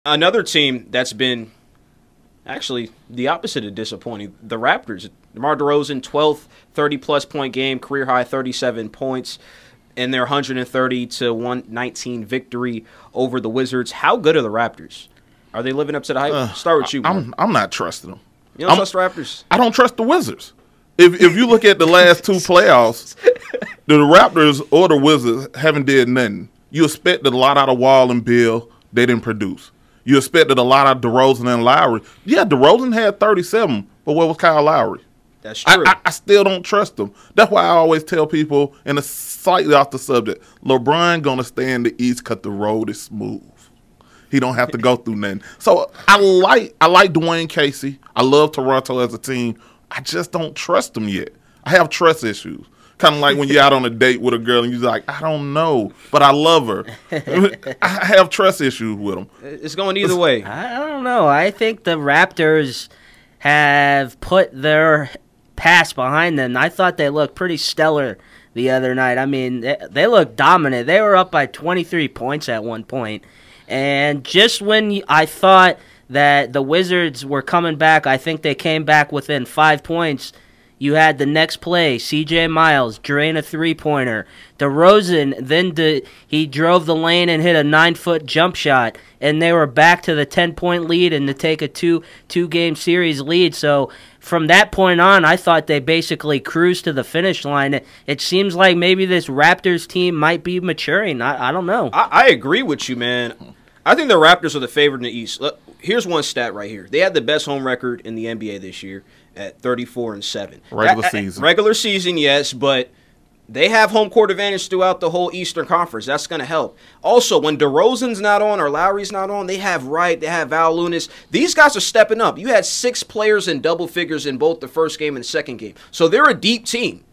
Another team that's been actually the opposite of disappointing, the Raptors. DeMar DeRozan, 12th 30-plus point game, career-high 37 points in their 130-119 victory over the Wizards. How good are the Raptors? Are they living up to the hype? Start with you, Mark. I'm not trusting them. You don't trust the Raptors? I don't trust the Wizards. If you look at the last two playoffs, the Raptors or the Wizards haven't did nothing. You expected a lot out of Wall and Bill. They didn't produce. You expected a lot out of DeRozan and Lowry. Yeah, DeRozan had 37, but where was Kyle Lowry? That's true. I still don't trust them. That's why I always tell people, and it's slightly off the subject, LeBron going to stay in the East because the road is smooth. He don't have to go through nothing. So I like Dwayne Casey. I love Toronto as a team. I just don't trust them yet. I have trust issues. Kind of like when you're out on a date with a girl and you're like, I don't know, but I love her. I have trust issues with them. It's going either way. I don't know. I think the Raptors have put their past behind them. I thought they looked pretty stellar the other night. I mean, they looked dominant. They were up by 23 points at one point. And just when I thought that the Wizards were coming back, I think they came back within 5 points. You had the next play, C.J. Miles drain a three-pointer. DeRozan, then he drove the lane and hit a 9-foot jump shot, and they were back to the 10-point lead and to take a two-game series lead. So from that point on, I thought they basically cruised to the finish line. It seems like maybe this Raptors team might be maturing. I don't know. I agree with you, man. I think the Raptors are the favorite in the East. Look, here's one stat right here. They had the best home record in the NBA this year at 34-7. Regular season, yes, but they have home court advantage throughout the whole Eastern Conference. That's going to help. Also, when DeRozan's not on or Lowry's not on, they have Wright, they have Valanciunas. These guys are stepping up. You had 6 players in double figures in both the first game and the second game. So they're a deep team.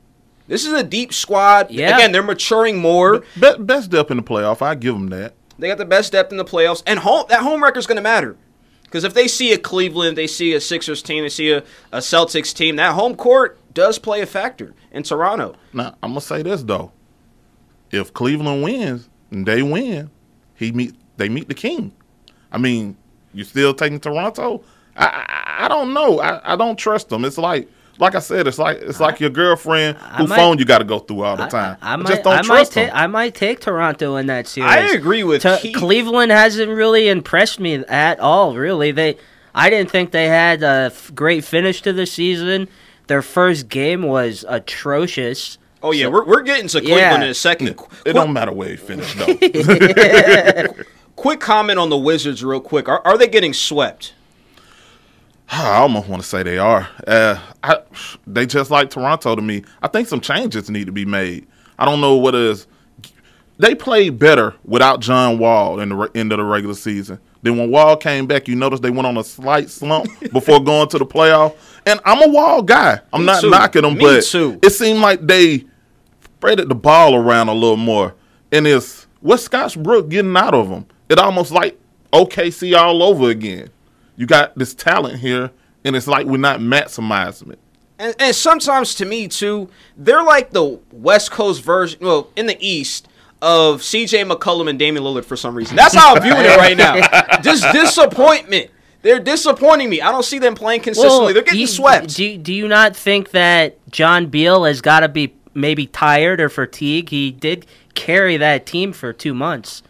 This is a deep squad. Yeah. Again, they're maturing more. Best depth in the playoff. I give them that. They got the best depth in the playoffs. And that home record's going to matter. Because if they see a Cleveland, they see a Sixers team, they see a Celtics team, that home court does play a factor in Toronto. Now, I'm going to say this, though. If Cleveland wins and they win, they meet the king. I mean, you still taking Toronto? I don't know. I don't trust them. It's like I said, it's like your girlfriend who phone you got to go through all the time. I just don't trust them. I might take Toronto in that series. I agree with Keith. Cleveland hasn't really impressed me at all, really. I didn't think they had a great finish to the season. Their first game was atrocious. Oh, yeah, we're getting to Cleveland in a second. It don't matter where he finished, though. Quick comment on the Wizards real quick. Are they getting swept? I almost want to say they are. They just like Toronto to me. I think some changes need to be made. I don't know what it is. They played better without John Wall in the end of the regular season. Then when Wall came back, you notice they went on a slight slump before going to the playoff. And I'm a Wall guy. I'm not knocking them, but it seemed like they spreaded the ball around a little more. And what's Scott Brooks getting out of them? It almost like OKC all over again. You got this talent here, and it's like we're not maximizing it. And sometimes, to me, too, they're like the West Coast version, well, in the East, of C.J. McCollum and Damian Lillard for some reason. That's how I'm viewing it right now. Just disappointment. They're disappointing me. I don't see them playing consistently. They're getting swept. Do you not think that John Beal has got to be maybe tired or fatigued? He did carry that team for 2 months.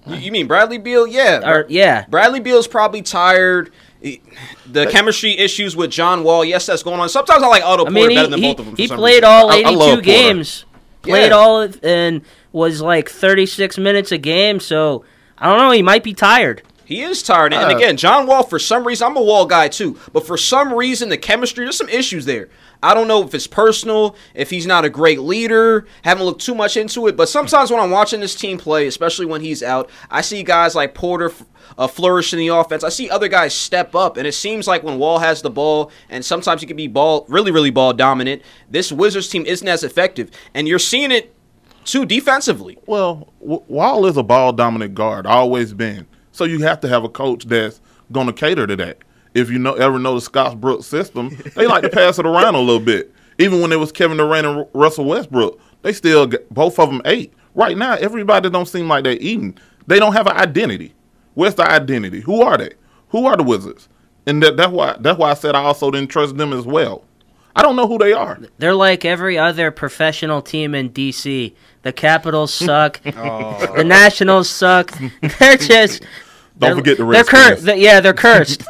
You mean Bradley Beal? Yeah. Yeah. Bradley Beal's probably tired. The chemistry issues with John Wall, yes, that's going on. Sometimes I like Otto Porter better than both of them. He played all 82 games. Played all and was like 36 minutes a game. So, I don't know. He might be tired. He is tired. And again, John Wall, for some reason, I'm a Wall guy too, but for some reason, the chemistry, there's some issues there. I don't know if it's personal, if he's not a great leader, haven't looked too much into it, but sometimes when I'm watching this team play, especially when he's out, I see guys like Porter flourish in the offense. I see other guys step up, and it seems like when Wall has the ball, and sometimes he can be really ball dominant, this Wizards team isn't as effective, and you're seeing it too defensively. Well, Wall is a ball-dominant guard, always been. So you have to have a coach that's going to cater to that. If you ever know the Scott Brooks system, they like to pass it around a little bit. Even when it was Kevin Durant and Russell Westbrook, they still both of them ate. Right now, everybody don't seem like they're eating. They don't have an identity. Where's the identity? Who are they? Who are the Wizards? And that's why I said I also didn't trust them as well. I don't know who they are. They're like every other professional team in D.C. The Capitals suck. The Nationals suck. They're just... Don't forget the Redskins. They're cursed.